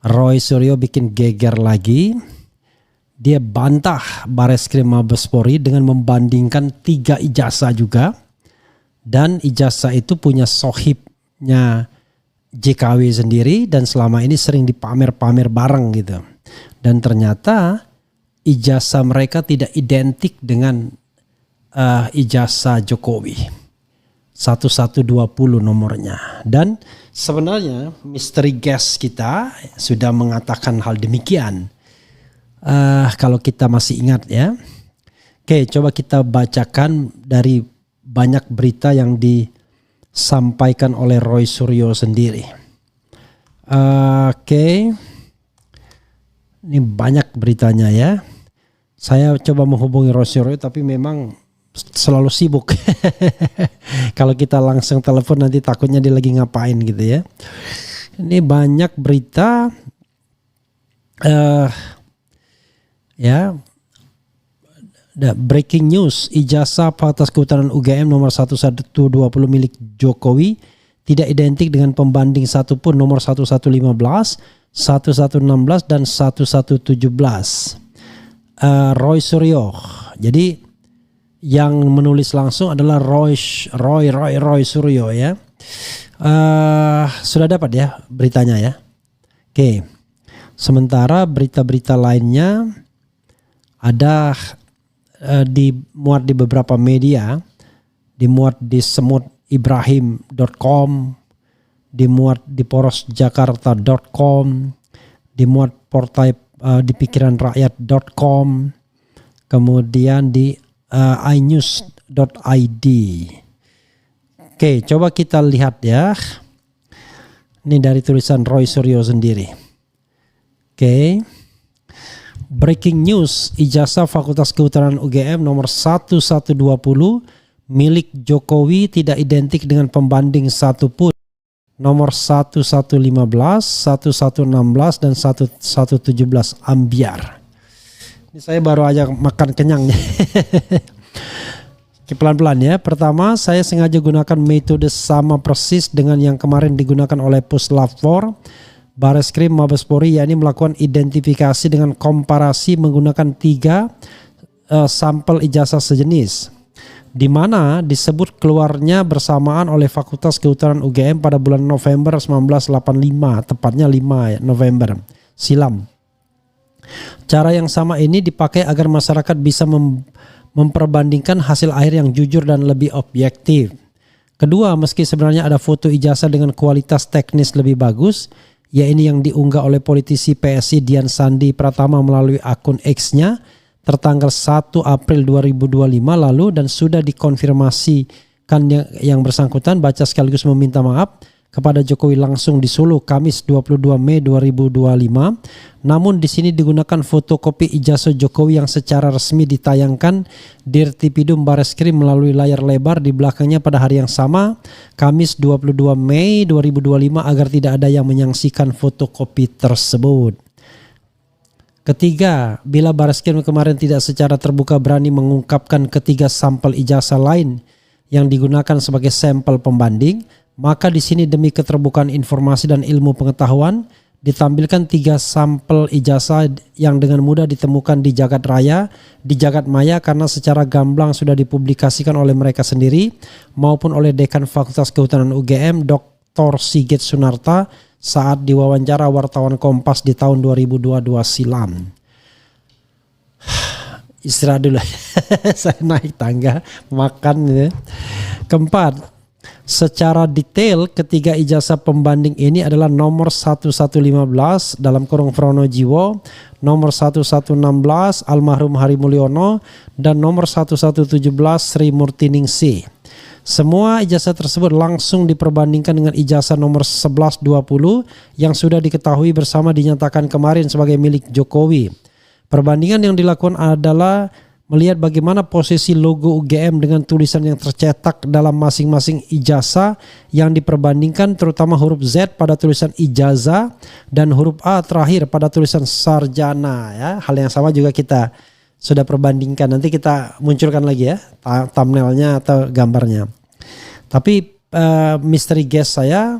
Roy Suryo bikin geger lagi. Dia bantah Bareskrim Mabespori dengan membandingkan 3 ijazah juga. Dan ijazah itu punya sohibnya JKW sendiri dan selama ini sering dipamer-pamer bareng gitu. Dan ternyata ijazah mereka tidak identik dengan ijazah Jokowi. 1120 nomornya. Dan sebenarnya misteri guest kita sudah mengatakan hal demikian. Kalau kita masih ingat ya. Oke, coba kita bacakan dari banyak berita yang disampaikan oleh Roy Suryo sendiri. Oke. Ini banyak beritanya ya. Saya coba menghubungi Roy Suryo tapi memang selalu sibuk. Kalau kita langsung telepon nanti takutnya dia lagi ngapain gitu ya. Ini banyak berita ya. Breaking news, ijazah Fakultas Kehutanan UGM nomor 1120 milik Jokowi tidak identik dengan pembanding satu pun nomor 1115, 1116 dan 1117. Roy Suryo. Jadi yang menulis langsung adalah Roy Suryo ya. Sudah dapat ya beritanya ya. Oke. Sementara berita-berita lainnya ada dimuat di beberapa media, dimuat di semutibrahim.com, dimuat di porosjakarta.com, dimuat di pikiranrakyat.com, kemudian di inews.id. Oke, coba kita lihat ya. Ini dari tulisan Roy Suryo sendiri. Oke. Breaking news, ijazah Fakultas Kehutanan UGM nomor 1120 milik Jokowi tidak identik dengan pembanding satu pun. Nomor 1115, 1116 dan 1117 ambiar. Ini saya baru aja makan kenyang. Pelan-pelan ya. Pertama, saya sengaja gunakan metode sama persis dengan yang kemarin digunakan oleh Puslap 4 Bareskrim Mabespori, yakni melakukan identifikasi dengan komparasi menggunakan 3 sampel ijazah sejenis, di mana disebut keluarnya bersamaan oleh Fakultas Kehutanan UGM pada bulan November 1985, tepatnya 5 November silam. Cara yang sama ini dipakai agar masyarakat bisa memperbandingkan hasil akhir yang jujur dan lebih objektif. Kedua, meski sebenarnya ada foto ijazah dengan kualitas teknis lebih bagus, yaitu yang diunggah oleh politisi PSI Dian Sandi Pratama melalui akun X-nya tertanggal 1 April 2025 lalu dan sudah dikonfirmasikan yang bersangkutan, baca sekaligus meminta maaf kepada Jokowi langsung di Solo Kamis 22 Mei 2025. Namun di sini digunakan fotokopi ijazah Jokowi yang secara resmi ditayangkan Dirtipidum Bareskrim melalui layar lebar di belakangnya pada hari yang sama, Kamis 22 Mei 2025, agar tidak ada yang menyaksikan fotokopi tersebut. Ketiga, bila Bareskrim kemarin tidak secara terbuka berani mengungkapkan ketiga sampel ijazah lain yang digunakan sebagai sampel pembanding, maka di sini demi keterbukaan informasi dan ilmu pengetahuan ditampilkan 3 sampel ijazah yang dengan mudah ditemukan di jagat raya, di jagat maya, karena secara gamblang sudah dipublikasikan oleh mereka sendiri maupun oleh Dekan Fakultas Kehutanan UGM Dr. Sigit Sunarta saat diwawancara wartawan Kompas di tahun 2022 silam. Istirahat dulu. Saya naik tangga makan ya. Keempat, secara detail ketiga ijazah pembanding ini adalah nomor 1115 dalam kurung Pronojiwo, nomor 1116 almarhum Hari Mulyono, dan nomor 1117 Sri Murtiningsih. Semua ijazah tersebut langsung diperbandingkan dengan ijazah nomor 1120 yang sudah diketahui bersama dinyatakan kemarin sebagai milik Jokowi. Perbandingan yang dilakukan adalah melihat bagaimana posisi logo UGM dengan tulisan yang tercetak dalam masing-masing ijazah yang diperbandingkan, terutama huruf Z pada tulisan ijazah dan huruf A terakhir pada tulisan sarjana ya. Hal yang sama juga kita sudah perbandingkan. Nanti kita munculkan lagi ya thumbnailnya atau gambarnya. Tapi misteri guest saya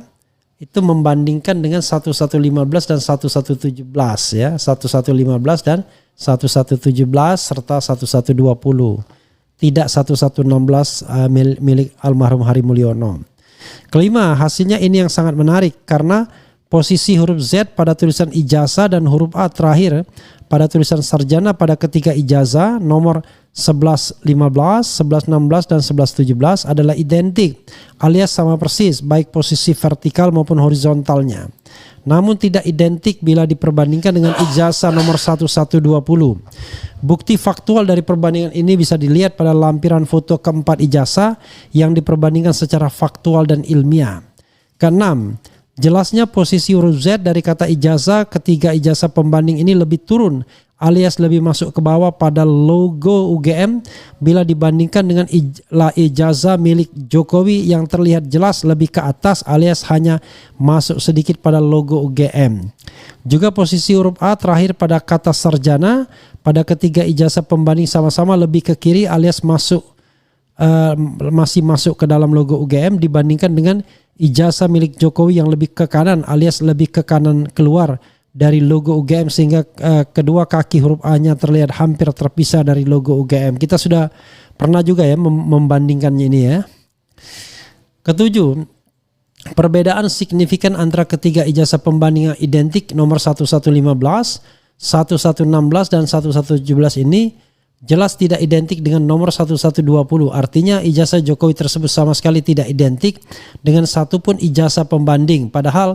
itu membandingkan dengan 1115 dan 1117 ya, 1115 dan 1117 serta 1120. Tidak 1116 milik almarhum Hari Mulyono. Kelima, hasilnya ini yang sangat menarik karena posisi huruf Z pada tulisan ijazah dan huruf A terakhir pada tulisan sarjana pada ketiga ijazah nomor 1115, 1116 dan 1117 adalah identik alias sama persis baik posisi vertikal maupun horizontalnya. Namun tidak identik bila diperbandingkan dengan ijazah nomor 1120. Bukti faktual dari perbandingan ini bisa dilihat pada lampiran foto keempat ijazah yang diperbandingkan secara faktual dan ilmiah. Keenam, jelasnya posisi huruf Z dari kata ijazah ketiga ijazah pembanding ini lebih turun alias lebih masuk ke bawah pada logo UGM bila dibandingkan dengan ijazah milik Jokowi yang terlihat jelas lebih ke atas alias hanya masuk sedikit pada logo UGM. Juga posisi huruf A terakhir pada kata sarjana pada ketiga ijazah pembanding sama-sama lebih ke kiri alias masih masuk ke dalam logo UGM dibandingkan dengan ijazah milik Jokowi yang lebih ke kanan alias lebih ke kanan keluar dari logo UGM sehingga kedua kaki huruf A-nya terlihat hampir terpisah dari logo UGM. Kita sudah pernah juga ya membandingkannya ini ya. Ketujuh, perbedaan signifikan antara ketiga ijazah pembanding yang identik nomor 1115, 1116 dan 1117 ini jelas tidak identik dengan nomor 1120. Artinya ijazah Jokowi tersebut sama sekali tidak identik dengan satupun ijazah pembanding. Padahal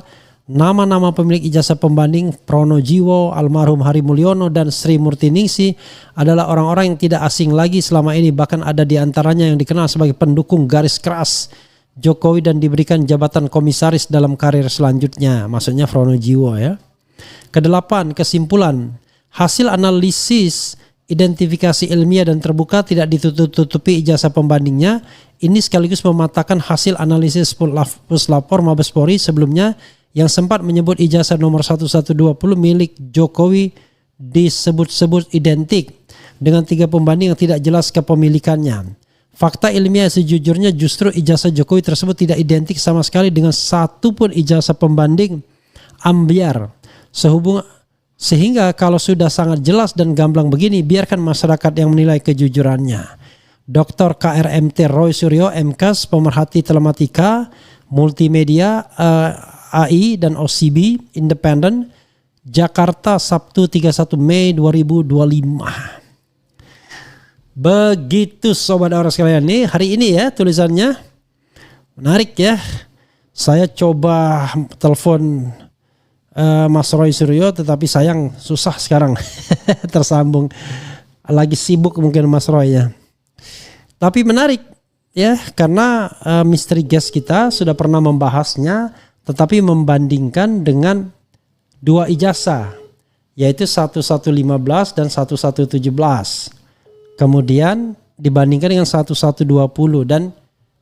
nama-nama pemilik ijazah pembanding Pronojiwo, almarhum Hari Mulyono dan Sri Murtiningsih adalah orang-orang yang tidak asing lagi selama ini. Bahkan ada di antaranya yang dikenal sebagai pendukung garis keras Jokowi dan diberikan jabatan komisaris dalam karir selanjutnya. Maksudnya Pronojiwo ya. Kedelapan, kesimpulan. Hasil analisis identifikasi ilmiah dan terbuka tidak ditutup-tutupi ijazah pembandingnya. Ini sekaligus mematahkan hasil analisis Puslapor Mabes Polri sebelumnya yang sempat menyebut ijazah nomor 1120 milik Jokowi disebut-sebut identik dengan tiga pembanding yang tidak jelas kepemilikannya. Fakta ilmiah sejujurnya justru ijazah Jokowi tersebut tidak identik sama sekali dengan satupun ijazah pembanding ambiar. Sehingga kalau sudah sangat jelas dan gamblang begini, biarkan masyarakat yang menilai kejujurannya. Dr. KRMT Roy Suryo, MKes, pemerhati telematika, multimedia, AI dan OCB Independen, Jakarta, Sabtu 31 Mei 2025. Begitu sobat Aura sekalian nih, hari ini ya tulisannya menarik ya. Saya coba telepon Mas Roy Suryo tetapi sayang susah sekarang tersambung. Lagi sibuk mungkin Mas Roy ya. Tapi menarik ya karena misteri guest kita sudah pernah membahasnya tetapi membandingkan dengan dua ijazah yaitu 1115 dan 1117. Kemudian dibandingkan dengan 1120 dan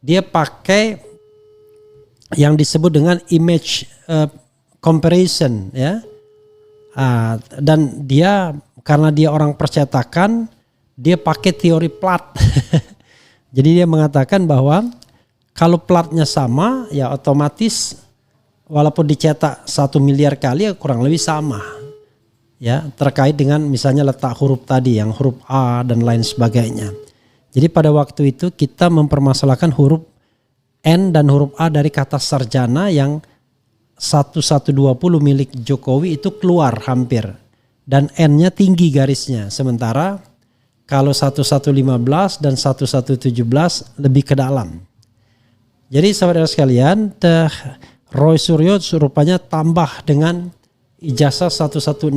dia pakai yang disebut dengan image comparison ya. Dan dia karena dia orang percetakan dia pakai teori plat. Jadi dia mengatakan bahwa kalau platnya sama ya otomatis walaupun dicetak 1 miliar kali ya kurang lebih sama ya terkait dengan misalnya letak huruf tadi yang huruf A dan lain sebagainya. Jadi pada waktu itu kita mempermasalahkan huruf N dan huruf A dari kata sarjana yang 1120 milik Jokowi itu keluar hampir dan N-nya tinggi garisnya, sementara kalau 1115 dan 1117 lebih ke dalam. Jadi saudara sekalian, Roy Suryo rupanya tambah dengan ijazah 1116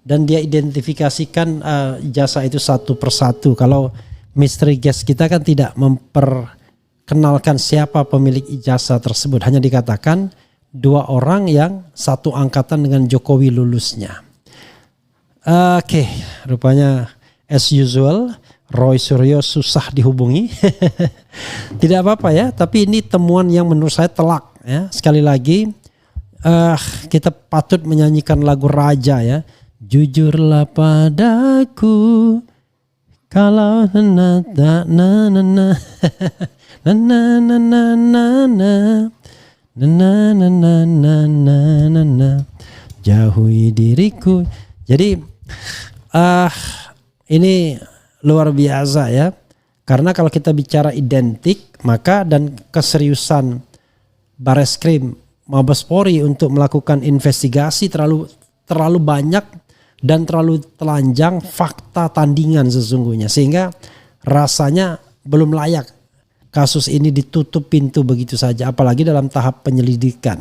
dan dia identifikasikan ijazah itu satu persatu. Kalau mystery guest kita kan tidak memperkenalkan siapa pemilik ijazah tersebut, hanya dikatakan dua orang yang satu angkatan dengan Jokowi lulusnya. Oke, rupanya as usual Roy Suryo susah dihubungi. Tidak apa-apa ya, tapi ini temuan yang menurut saya telak ya. Sekali lagi kita patut menyanyikan lagu Raja ya. Jujurlah padaku kalau na na na na na na na na na na Na na na na na na na na. Jauhi diriku. Jadi ini luar biasa ya. Karena kalau kita bicara identik, maka dan keseriusan Bareskrim Mabes Polri untuk melakukan investigasi terlalu banyak dan terlalu telanjang fakta tandingan sesungguhnya, sehingga rasanya belum layak kasus ini ditutup pintu begitu saja, apalagi dalam tahap penyelidikan.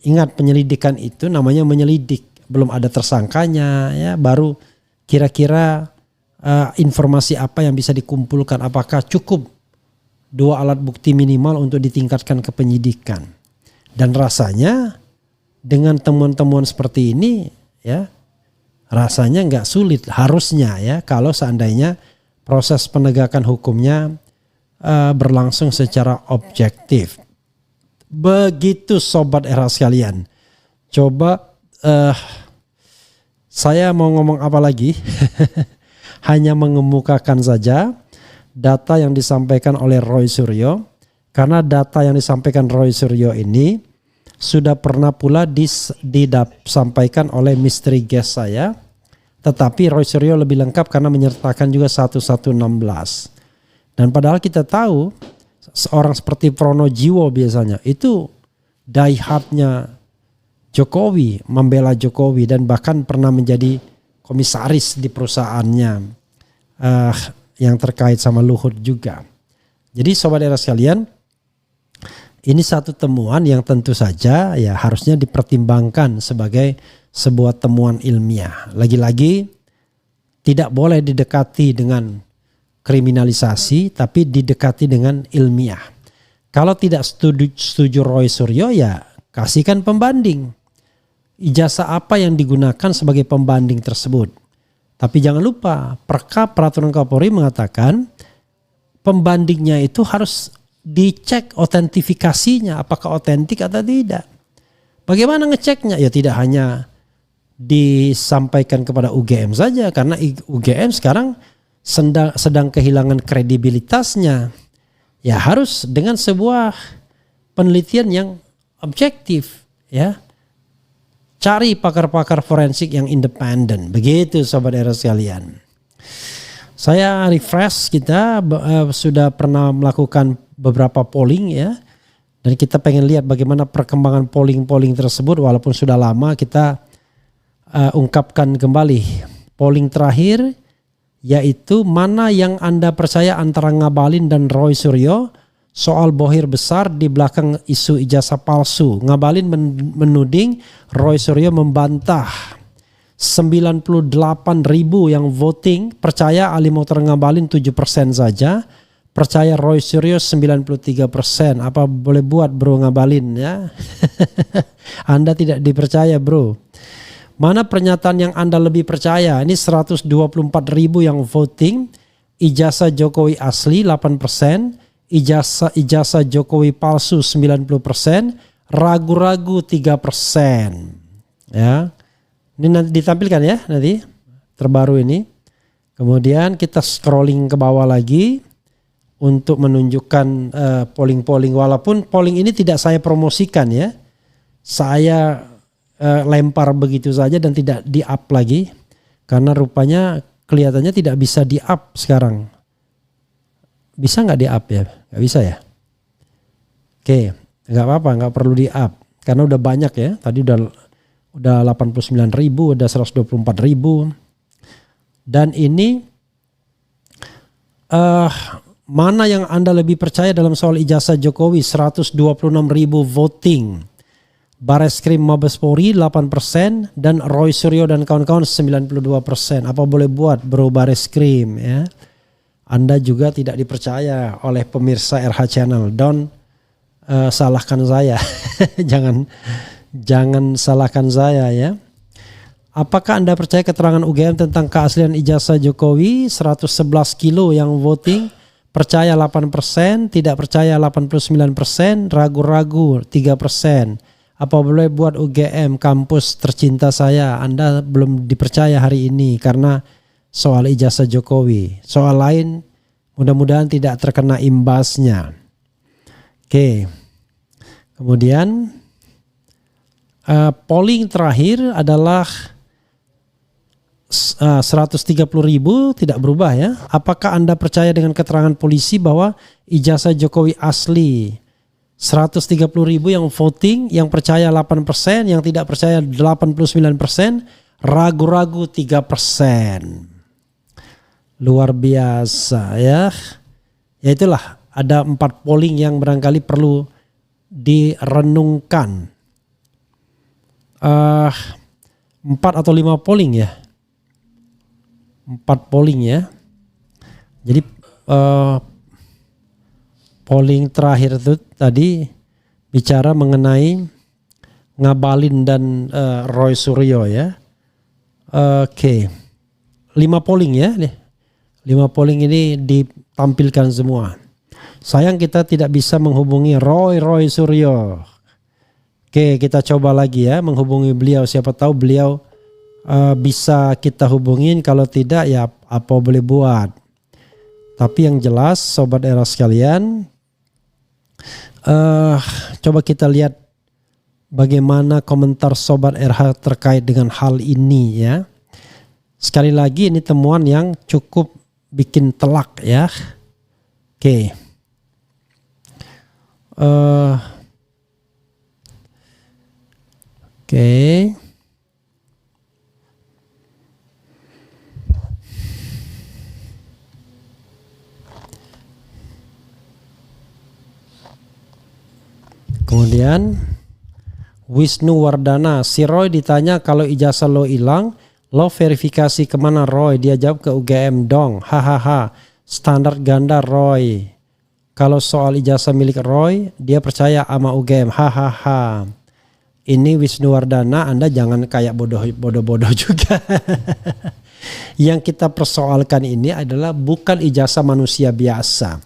Ingat, penyelidikan itu namanya menyelidik, belum ada tersangkanya ya, baru kira-kira informasi apa yang bisa dikumpulkan, apakah cukup 2 alat bukti minimal untuk ditingkatkan ke penyidikan. Dan rasanya dengan temuan-temuan seperti ini ya, rasanya nggak sulit harusnya ya, kalau seandainya proses penegakan hukumnya berlangsung secara objektif. Begitu sobat era sekalian. Coba saya mau ngomong apa lagi? Hanya mengemukakan saja data yang disampaikan oleh Roy Suryo. Karena data yang disampaikan Roy Suryo ini sudah pernah pula disampaikan oleh misteri guest saya. Tetapi Roy Suryo lebih lengkap karena menyertakan juga 1116. Dan padahal kita tahu seorang seperti Prono Jiwo biasanya itu die hardnya Jokowi, membela Jokowi, dan bahkan pernah menjadi komisaris di perusahaannya yang terkait sama Luhut juga. Jadi sobat era sekalian, ini satu temuan yang tentu saja ya harusnya dipertimbangkan sebagai sebuah temuan ilmiah. Lagi-lagi tidak boleh didekati dengan kriminalisasi, tapi didekati dengan ilmiah. Kalau tidak setuju Roy Suryo, ya kasihkan pembanding. Ijazah apa yang digunakan sebagai pembanding tersebut. Tapi jangan lupa, peraturan Kapolri mengatakan pembandingnya itu harus dicek otentifikasinya, apakah otentik atau tidak. Bagaimana ngeceknya? Ya tidak hanya disampaikan kepada UGM saja, karena UGM sekarang sedang kehilangan kredibilitasnya. Ya harus dengan sebuah penelitian yang objektif ya. Cari pakar-pakar forensik yang independen. Begitu sobat era sekalian. Saya refresh, kita sudah pernah melakukan beberapa polling ya. Dan kita pengen lihat bagaimana perkembangan polling tersebut, walaupun sudah lama kita ungkapkan kembali. Polling terakhir yaitu mana yang Anda percaya antara Ngabalin dan Roy Suryo soal bohir besar di belakang isu ijazah palsu. Ngabalin menuding, Roy Suryo membantah. 98.000 yang voting percaya Ali Mokhtar Ngabalin 7% saja, percaya Roy Suryo 93%. Apa boleh buat bro Ngabalin ya? Anda tidak dipercaya bro. Mana pernyataan yang Anda lebih percaya? Ini 124.000 yang voting. Ijazah Jokowi asli 8%, ijazah Jokowi palsu 90%, ragu-ragu 3%. Ya. Ini nanti ditampilkan ya nanti terbaru ini. Kemudian kita scrolling ke bawah lagi untuk menunjukkan polling-polling, walaupun polling ini tidak saya promosikan ya. Saya lempar begitu saja dan tidak di-up lagi karena rupanya kelihatannya tidak bisa di-up sekarang. Bisa nggak di-up ya? Nggak bisa ya? Oke, nggak apa-apa, nggak perlu di-up karena udah banyak ya. Tadi udah 89.000, udah 124.000. Dan ini mana yang Anda lebih percaya dalam soal ijazah Jokowi? 126.000 voting. Bareskrim Mabes Polri 8% dan Roy Suryo dan kawan-kawan 92%. Apa boleh buat bro Bareskrim ya? Anda juga tidak dipercaya oleh pemirsa RH Channel. Don't salahkan saya. jangan salahkan saya ya. Apakah Anda percaya keterangan UGM tentang keaslian ijazah Jokowi? 111 kilo yang voting, percaya 8%, tidak percaya 89%, ragu-ragu 3%. Apa boleh buat UGM, kampus tercinta saya? Anda belum dipercaya hari ini karena soal ijazah Jokowi. Soal lain mudah-mudahan tidak terkena imbasnya. Oke. Kemudian polling terakhir adalah 130.000, tidak berubah ya. Apakah Anda percaya dengan keterangan polisi bahwa ijazah Jokowi asli? 130.000 yang voting, yang percaya 8%, yang tidak percaya 89%, ragu-ragu 3%. Luar biasa ya. Ya itulah, ada 4 polling yang barangkali perlu direnungkan. 4 atau 5 polling ya. 4 polling ya. Jadi polling terakhir itu tadi bicara mengenai Ngabalin dan Roy Suryo ya. Oke. 5 polling ya. 5 polling ini ditampilkan semua. Sayang kita tidak bisa menghubungi Roy Suryo. Oke, kita coba lagi ya menghubungi beliau. Siapa tahu beliau bisa kita hubungin. Kalau tidak ya apa boleh buat. Tapi yang jelas Sobat Era sekalian, coba kita lihat bagaimana komentar Sobat RH terkait dengan hal ini ya. Sekali lagi ini temuan yang cukup bikin telak ya. Oke. Oke. Kemudian Wisnu Wardana, si Roy ditanya kalau ijazah lo hilang, lo verifikasi kemana Roy? Dia jawab ke UGM dong. Hahaha. Standar ganda Roy. Kalau soal ijazah milik Roy, dia percaya sama UGM. Hahaha. Ini Wisnu Wardana, Anda jangan kayak bodoh-bodoh juga. Yang kita persoalkan ini adalah bukan ijazah manusia biasa,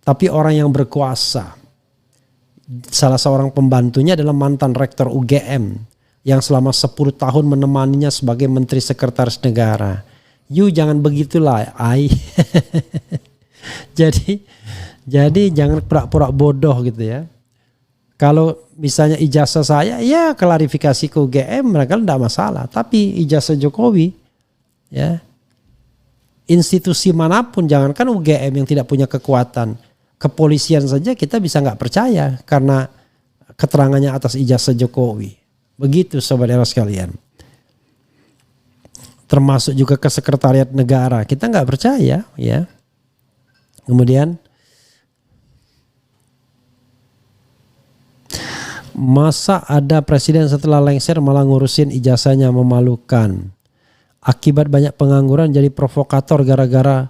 tapi orang yang berkuasa. Salah seorang pembantunya adalah mantan rektor UGM yang selama 10 tahun menemaninya sebagai Menteri Sekretaris Negara. You jangan begitulah, ai. Jadi jangan pura-pura bodoh gitu ya. Kalau misalnya ijazah saya, ya klarifikasi ke UGM mereka tidak masalah. Tapi ijazah Jokowi, ya institusi manapun, jangankan UGM yang tidak punya kekuatan, kepolisian saja kita bisa nggak percaya karena keterangannya atas ijazah Jokowi. Begitu Sobat Era sekalian. Termasuk juga ke Sekretariat Negara, kita nggak percaya ya. Kemudian masa ada presiden setelah lengser malah ngurusin ijazahnya, memalukan. Akibat banyak pengangguran jadi provokator gara-gara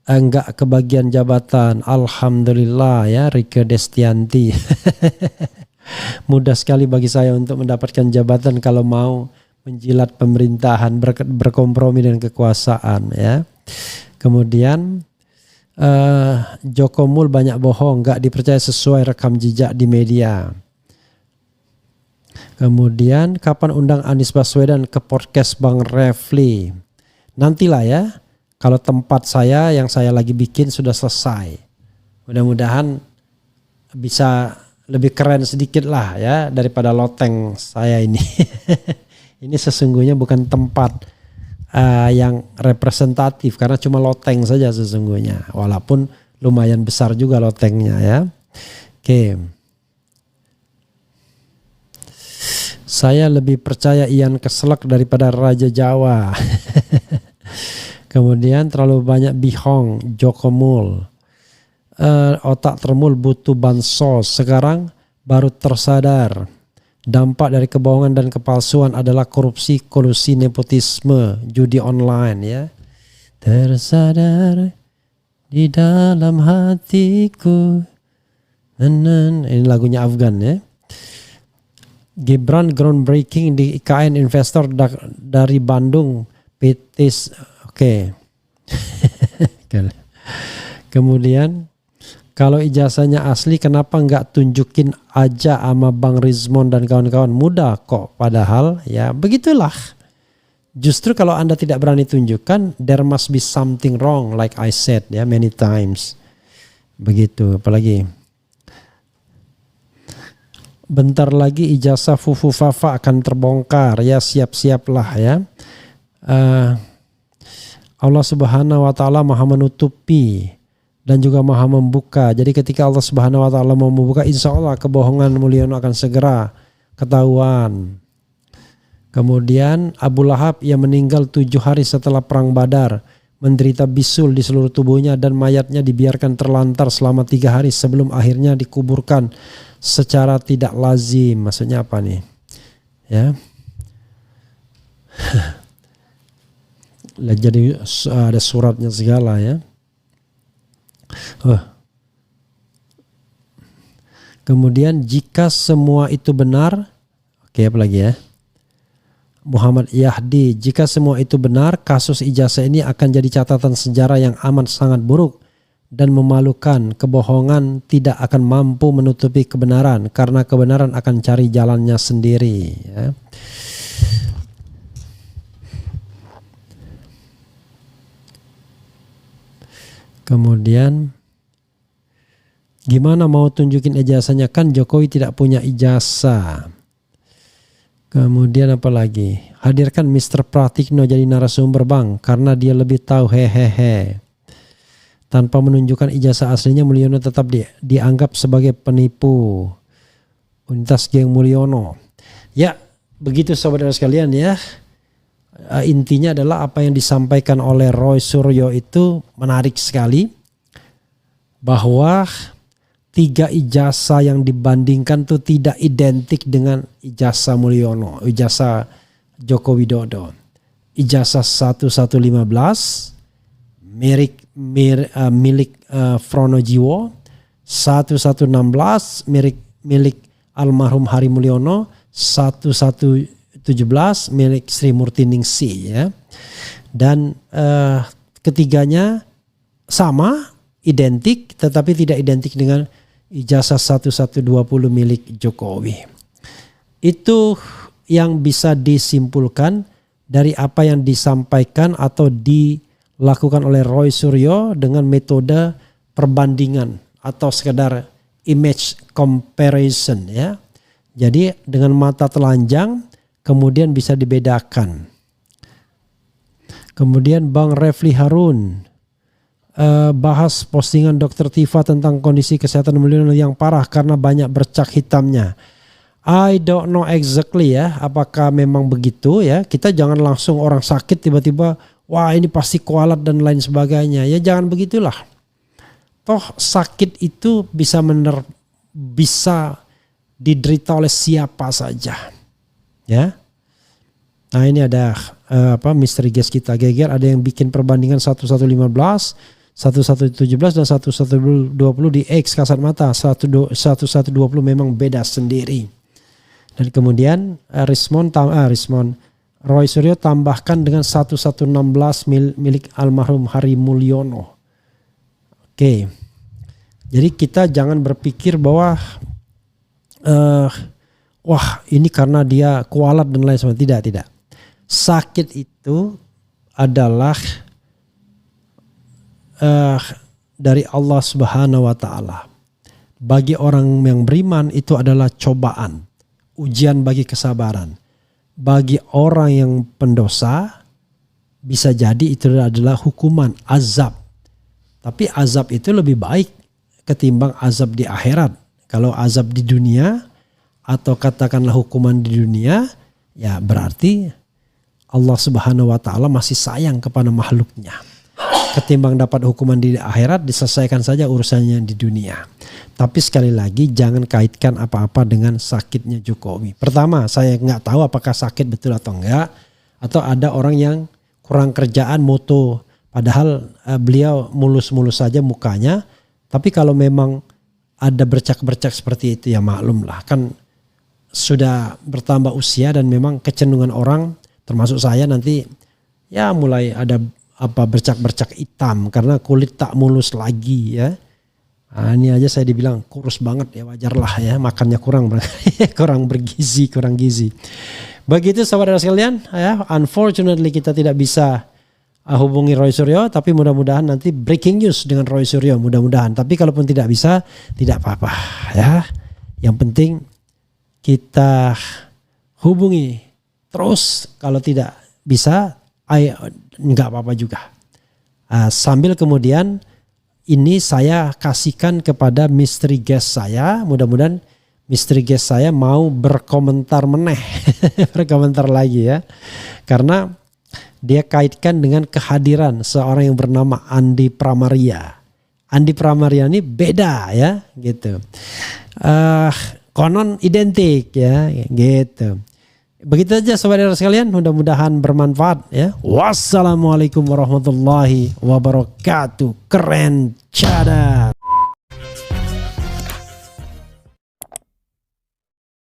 enggak kebagian jabatan. Alhamdulillah ya Rike Destianti. Mudah sekali bagi saya untuk mendapatkan jabatan kalau mau menjilat pemerintahan, berkompromi dengan kekuasaan ya. Kemudian Joko Mul banyak bohong, enggak dipercaya sesuai rekam jejak di media. Kemudian kapan undang Anies Baswedan ke podcast Bang Refli? Nantilah ya. Kalau tempat saya yang saya lagi bikin sudah selesai. Mudah-mudahan bisa lebih keren sedikit lah ya daripada loteng saya ini. Ini sesungguhnya bukan tempat yang representatif karena cuma loteng saja sesungguhnya. Walaupun lumayan besar juga lotengnya ya. Oke. Saya lebih percaya Ian Keselak daripada Raja Jawa. Kemudian terlalu banyak bihong, Joko Mul. Otak termul butuh bansos. Sekarang baru tersadar. Dampak dari kebohongan dan kepalsuan adalah korupsi, kolusi, nepotisme, judi online ya. Tersadar di dalam hatiku. Ini lagunya Afgan ya. Gibran groundbreaking di IKN investor dari Bandung PT. Oke. Kemudian kalau ijazahnya asli kenapa nggak tunjukin aja sama Bang Rizmon dan kawan-kawan? Mudah kok, padahal ya begitulah. Justru kalau Anda tidak berani tunjukkan, there must be something wrong like I said ya many times. Begitu, apalagi bentar lagi ijazah Fufu Fafa akan terbongkar ya, siap-siaplah ya. Allah Subhanahu wa taala Maha menutupi dan juga Maha membuka. Jadi ketika Allah Subhanahu wa taala mau membuka, insya Allah kebohongan Mulyono akan segera ketahuan. Kemudian Abu Lahab yang meninggal 7 hari setelah perang Badar, menderita bisul di seluruh tubuhnya dan mayatnya dibiarkan terlantar selama 3 hari sebelum akhirnya dikuburkan secara tidak lazim. Maksudnya apa nih? Ya. Jadi ada suratnya segala ya. Kemudian jika semua itu benar, oke apa lagi ya? Muhammad Yahdi, jika semua itu benar, kasus ijazah ini akan jadi catatan sejarah yang amat sangat buruk dan memalukan. Kebohongan tidak akan mampu menutupi kebenaran karena kebenaran akan cari jalannya sendiri ya. Kemudian gimana mau tunjukin ijazahnya, kan Jokowi tidak punya ijazah. Kemudian apa lagi? Hadirkan Mr. Pratikno jadi narasumber bang, karena dia lebih tahu hehehe. Tanpa menunjukkan ijazah aslinya, Mulyono tetap dianggap sebagai penipu. Unitas geng Mulyono. Ya begitu saudara sekalian ya. Intinya adalah apa yang disampaikan oleh Roy Suryo itu menarik sekali. Bahwa 3 ijazah yang dibandingkan tuh tidak identik dengan ijazah Mulyono, ijazah Joko Widodo. Ijazah 1115 milik Fronojiwo, 1116 milik almarhum Hari Mulyono, 1117 milik Sri Murtiningsih ya. Dan ketiganya sama, identik, tetapi tidak identik dengan ijazah 1120 milik Jokowi. Itu yang bisa disimpulkan dari apa yang disampaikan atau dilakukan oleh Roy Suryo dengan metode perbandingan atau sekedar image comparison ya. Jadi dengan mata telanjang kemudian bisa dibedakan. Kemudian Bang Refli Harun bahas postingan Dr. Tifa tentang kondisi kesehatan Mulyono yang parah karena banyak bercak hitamnya. I don't know exactly ya, apakah memang begitu ya. Kita jangan langsung orang sakit tiba-tiba wah ini pasti kualat dan lain sebagainya. Ya jangan begitulah. Toh sakit itu bisa diderita oleh siapa saja. Ya. Nah ini ada misteri guest kita Geger, ada yang bikin perbandingan 1115, 1117 dan 1120 di X kasat mata. 1120 memang beda sendiri. Dan kemudian Roy Suryo tambahkan dengan 1116 milik almarhum Hari Mulyono. Oke. Jadi kita jangan berpikir bahwa wah ini karena dia kualat dan lain sebagainya. Tidak. Sakit itu adalah dari Allah Subhanahu wa taala. Bagi orang yang beriman itu adalah cobaan, ujian bagi kesabaran. Bagi orang yang pendosa bisa jadi itu adalah hukuman, azab. Tapi azab itu lebih baik ketimbang azab di akhirat. Kalau azab di dunia atau katakanlah hukuman di dunia, ya berarti Allah Subhanahu wa taala masih sayang kepada makhluknya. Ketimbang dapat hukuman di akhirat, diselesaikan saja urusannya di dunia. Tapi sekali lagi jangan kaitkan apa-apa dengan sakitnya Jokowi. Pertama, saya nggak tahu apakah sakit betul atau enggak, atau ada orang yang kurang kerjaan moto, padahal beliau mulus-mulus saja mukanya. Tapi kalau memang ada bercak-bercak seperti itu ya maklum lah, kan sudah bertambah usia dan memang kecenderungan orang termasuk saya nanti ya mulai ada bercak-bercak hitam karena kulit tak mulus lagi ya. Nah, ini aja saya dibilang kurus banget ya, wajar lah ya, makannya kurang bergizi, kurang gizi. Begitu saudara sekalian ya, unfortunately kita tidak bisa hubungi Roy Suryo, tapi mudah-mudahan nanti breaking news dengan Roy Suryo mudah-mudahan. Tapi kalaupun tidak bisa, tidak apa-apa ya. Yang penting kita hubungi terus. Kalau tidak bisa, nggak apa-apa juga. Sambil kemudian ini saya kasihkan kepada mystery guest saya. Mudah-mudahan mystery guest saya mau berkomentar berkomentar lagi ya. Karena dia kaitkan dengan kehadiran seorang yang bernama Andi Pramaria. Andi Pramaria ini beda ya gitu. Konon identik ya gitu. Begitu aja saudara sekalian, mudah-mudahan bermanfaat ya. Wassalamualaikum warahmatullahi wabarakatuh. Keren cadar.